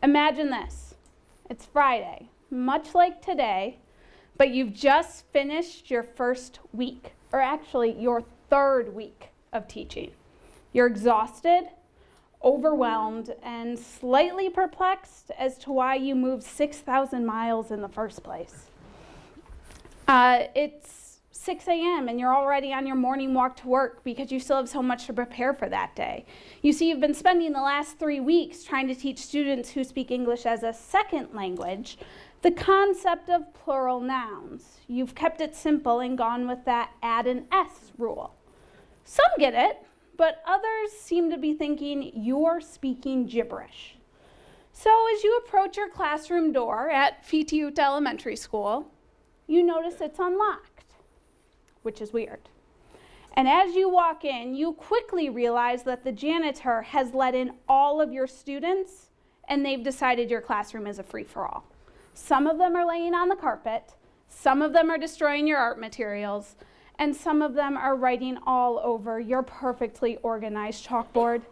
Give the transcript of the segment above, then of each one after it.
Imagine this. It's Friday, much like today, but you've just finished your first week, or actually your third week of teaching. You're exhausted, overwhelmed, and slightly perplexed as to why you moved 6,000 miles in the first place. It's 6 a.m. and you're already on your morning walk to work because you still have so much to prepare for that day. You see, you've been spending the last 3 weeks trying to teach students who speak English as a second language the concept of plural nouns. You've kept it simple and gone with that add an S rule. Some get it, but others seem to be thinking you're speaking gibberish. So as you approach your classroom door at Fitiuta Elementary School, you notice it's unlocked, which is weird. And as you walk in, you quickly realize that the janitor has let in all of your students and they've decided your classroom is a free-for-all. Some of them are laying on the carpet, some of them are destroying your art materials, and some of them are writing all over your perfectly organized chalkboard.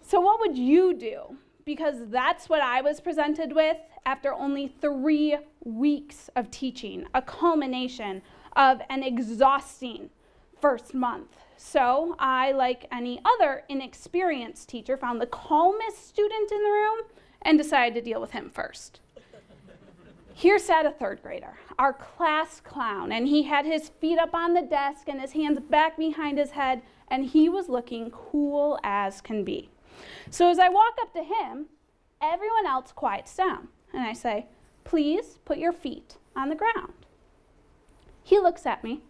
So what would you do? Because that's what I was presented with after only 3 weeks of teaching, a culmination of an exhausting first month. So I, like any other inexperienced teacher, found the calmest student in the room and decided to deal with him first. Here sat a 3rd grader, our class clown, and he had his feet up on the desk and his hands back behind his head, and he was looking cool as can be. So as I walk up to him, everyone else quiets down, and I say, "Please put your feet on the ground." He looks at me,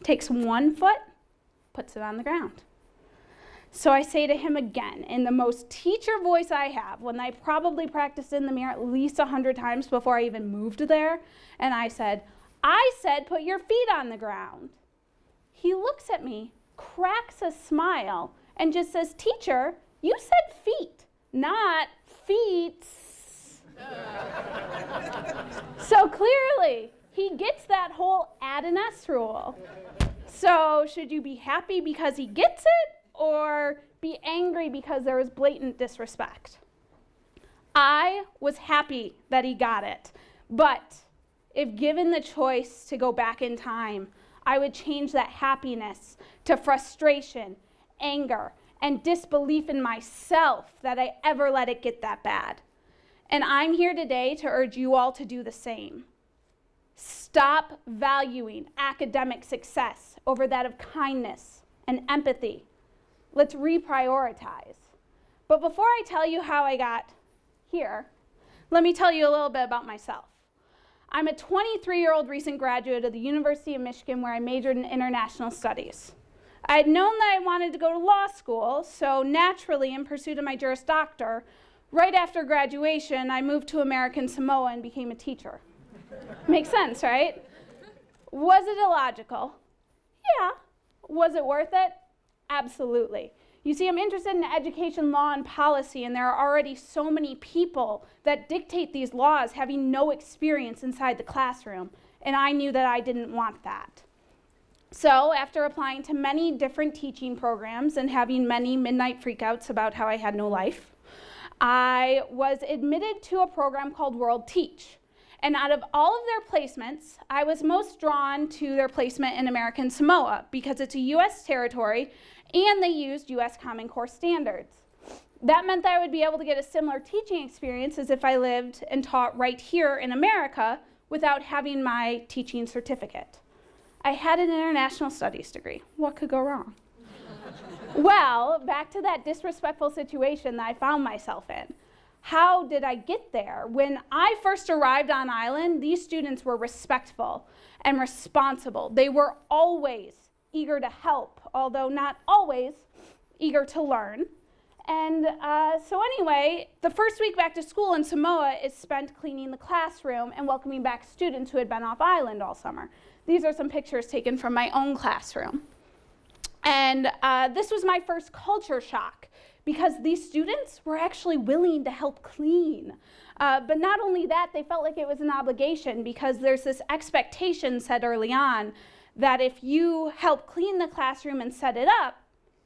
takes 1 foot, puts it on the ground. So I say to him again, in the most teacher voice I have, when I probably practiced in the mirror at least 100 times before I even moved there, and I said, put your feet on the ground. He looks at me, cracks a smile, and just says, "Teacher, you said feet, not feet." So clearly, he gets that whole add an S rule. So should you be happy because he gets it, or be angry because there was blatant disrespect? I was happy that he got it, but if given the choice to go back in time, I would change that happiness to frustration, anger, and disbelief in myself that I ever let it get that bad. And I'm here today to urge you all to do the same. Stop valuing academic success over that of kindness and empathy. Let's reprioritize. But before I tell you how I got here, let me tell you a little bit about myself. I'm a 23-year-old recent graduate of the University of Michigan, where I majored in international studies. I had known that I wanted to go to law school, so naturally, in pursuit of my Juris Doctor, right after graduation, I moved to American Samoa and became a teacher. Makes sense, right? Was it illogical? Yeah. Was it worth it? Absolutely. You see, I'm interested in education law and policy, and there are already so many people that dictate these laws having no experience inside the classroom, and I knew that I didn't want that. So after applying to many different teaching programs and having many midnight freakouts about how I had no life, I was admitted to a program called WorldTeach. And out of all of their placements, I was most drawn to their placement in American Samoa because it's a US territory and they used US Common Core standards. That meant that I would be able to get a similar teaching experience as if I lived and taught right here in America without having my teaching certificate. I had an international studies degree. What could go wrong? Well, back to that disrespectful situation that I found myself in. How did I get there? When I first arrived on island, these students were respectful and responsible. They were always eager to help, although not always eager to learn. And so anyway, the first week back to school in Samoa is spent cleaning the classroom and welcoming back students who had been off island all summer. These are some pictures taken from my own classroom. And this was my first culture shock, because these students were actually willing to help clean. But not only that, they felt like it was an obligation, because there's this expectation set early on that if you help clean the classroom and set it up,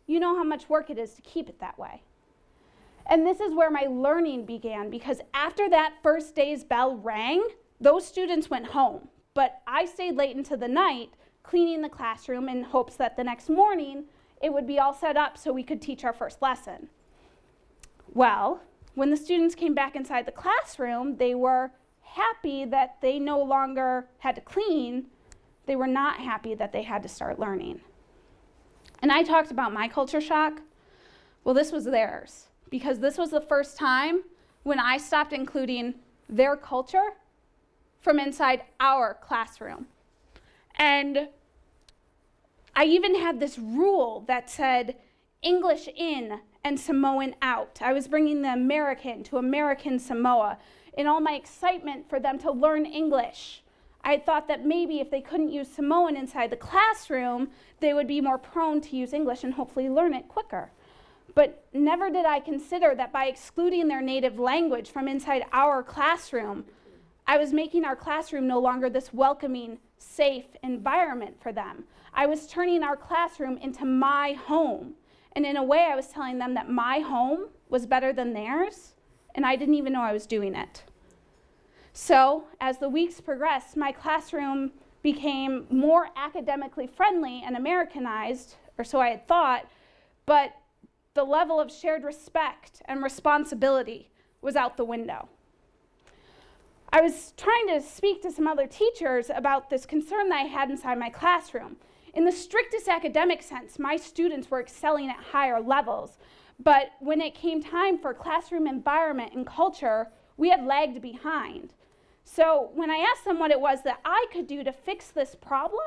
you know how much work it is to keep it that way. And this is where my learning began, because after that first day's bell rang, those students went home. But I stayed late into the night cleaning the classroom in hopes that the next morning it would be all set up so we could teach our first lesson. Well, when the students came back inside the classroom, they were happy that they no longer had to clean. They were not happy that they had to start learning. And I talked about my culture shock. Well, this was theirs, because this was the first time when I stopped including their culture from inside our classroom. And I even had this rule that said English in and Samoan out. I was bringing the American to American Samoa in all my excitement for them to learn English. I thought that maybe if they couldn't use Samoan inside the classroom, they would be more prone to use English and hopefully learn it quicker. But never did I consider that by excluding their native language from inside our classroom, I was making our classroom no longer this welcoming, safe environment for them. I was turning our classroom into my home. And in a way, I was telling them that my home was better than theirs, and I didn't even know I was doing it. So, as the weeks progressed, my classroom became more academically friendly and Americanized, or so I had thought, but the level of shared respect and responsibility was out the window. I was trying to speak to some other teachers about this concern that I had inside my classroom. In the strictest academic sense, my students were excelling at higher levels, but when it came time for classroom environment and culture, we had lagged behind. So when I asked them what it was that I could do to fix this problem,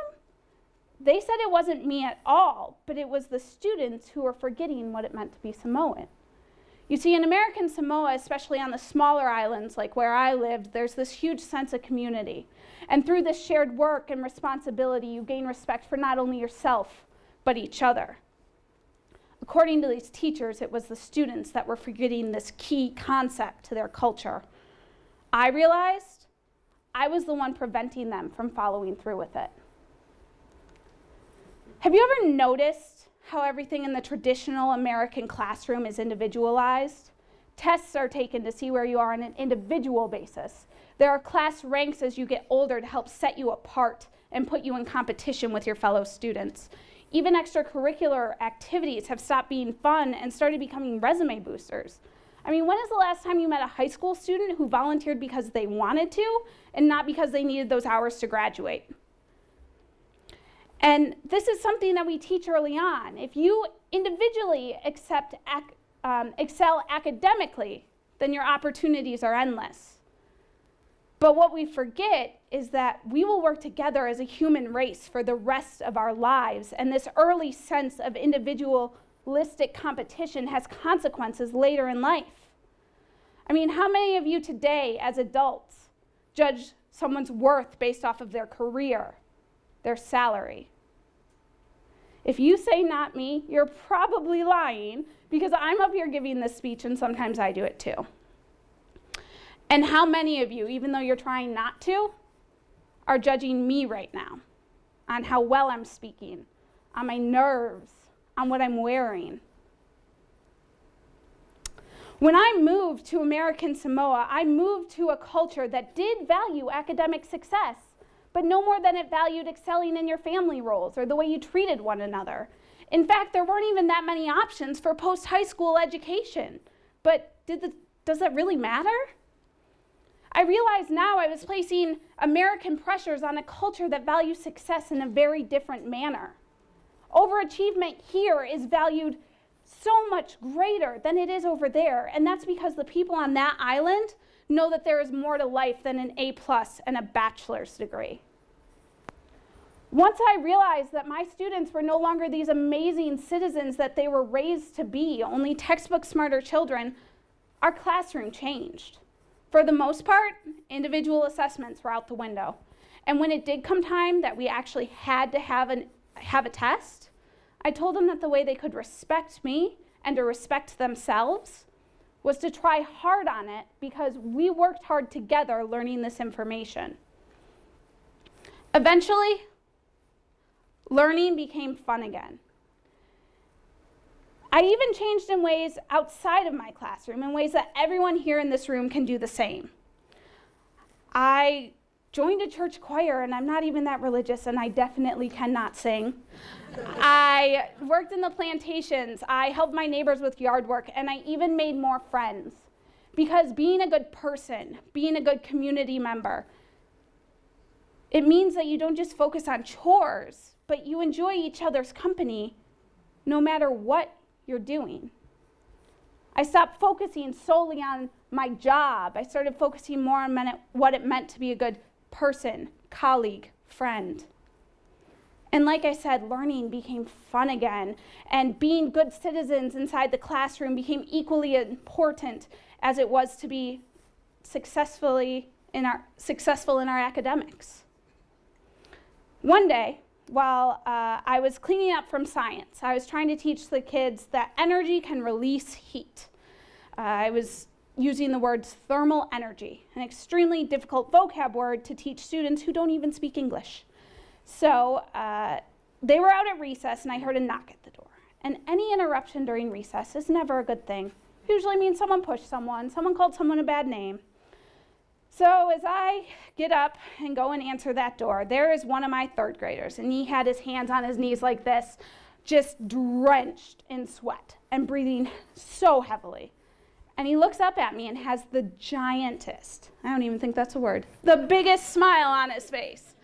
they said it wasn't me at all, but it was the students who were forgetting what it meant to be Samoan. You see, in American Samoa, especially on the smaller islands like where I lived, there's this huge sense of community. And through this shared work and responsibility, you gain respect for not only yourself, but each other. According to these teachers, it was the students that were forgetting this key concept to their culture. I realized I was the one preventing them from following through with it. Have you ever noticed how everything in the traditional American classroom is individualized? Tests are taken to see where you are on an individual basis. There are class ranks as you get older to help set you apart and put you in competition with your fellow students. Even extracurricular activities have stopped being fun and started becoming resume boosters. I mean, when is the last time you met a high school student who volunteered because they wanted to and not because they needed those hours to graduate? And this is something that we teach early on. If you individually excel academically, then your opportunities are endless. But what we forget is that we will work together as a human race for the rest of our lives, and this early sense of individualistic competition has consequences later in life. I mean, how many of you today as adults judge someone's worth based off of their career, their salary? If you say not me, you're probably lying, because I'm up here giving this speech and sometimes I do it too. And how many of you, even though you're trying not to, are judging me right now on how well I'm speaking, on my nerves, on what I'm wearing? When I moved to American Samoa, I moved to a culture that did value academic success, but no more than it valued excelling in your family roles or the way you treated one another. In fact, there weren't even that many options for post-high school education. But does that really matter? I realize now I was placing American pressures on a culture that values success in a very different manner. Overachievement here is valued so much greater than it is over there, and that's because the people on that island know that there is more to life than an A+ and a bachelor's degree. Once I realized that my students were no longer these amazing citizens that they were raised to be, only textbook smarter children, our classroom changed. For the most part, individual assessments were out the window. And when it did come time that we actually had to have a test, I told them that the way they could respect me and to respect themselves was to try hard on it, because we worked hard together learning this information. Eventually, learning became fun again. I even changed in ways outside of my classroom, in ways that everyone here in this room can do the same. I joined a church choir, and I'm not even that religious, and I definitely cannot sing. I worked in the plantations, I helped my neighbors with yard work, and I even made more friends. Because being a good person, being a good community member, it means that you don't just focus on chores, but you enjoy each other's company no matter what you're doing. I stopped focusing solely on my job. I started focusing more on what it meant to be a good person, colleague, friend. And like I said, learning became fun again, and being good citizens inside the classroom became equally important as it was to be successful in our academics. One day, while I was cleaning up from science, I was trying to teach the kids that energy can release heat. I was using the words thermal energy, an extremely difficult vocab word to teach students who don't even speak English. So they were out at recess, and I heard a knock at the door. And any interruption during recess is never a good thing. It usually means someone pushed someone called someone a bad name. So as I get up and go and answer that door, there is one of my third graders, and he had his hands on his knees like this, just drenched in sweat and breathing so heavily. And he looks up at me and has the giantest, I don't even think that's a word, the biggest smile on his face.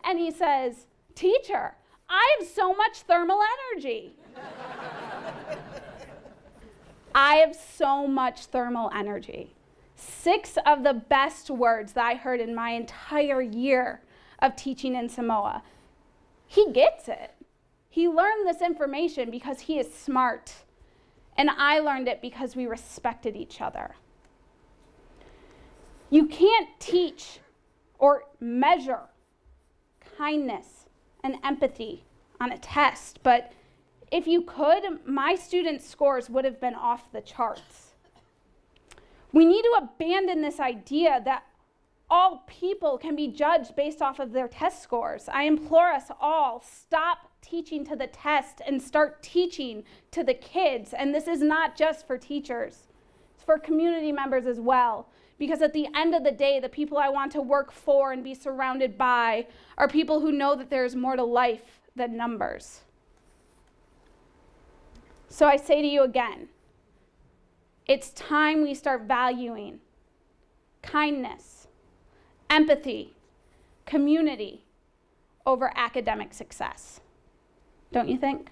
And he says, "Teacher, I have so much thermal energy." I have so much thermal energy. 6 of the best words that I heard in my entire year of teaching in Samoa. He gets it. He learned this information because he is smart. And I learned it because we respected each other. You can't teach or measure kindness and empathy on a test, but if you could, my students' scores would have been off the charts. We need to abandon this idea that all people can be judged based off of their test scores. I implore us all, stop teaching to the test and start teaching to the kids. And this is not just for teachers, it's for community members as well. Because at the end of the day, the people I want to work for and be surrounded by are people who know that there's more to life than numbers. So I say to you again, it's time we start valuing kindness, empathy, community over academic success. Don't you think?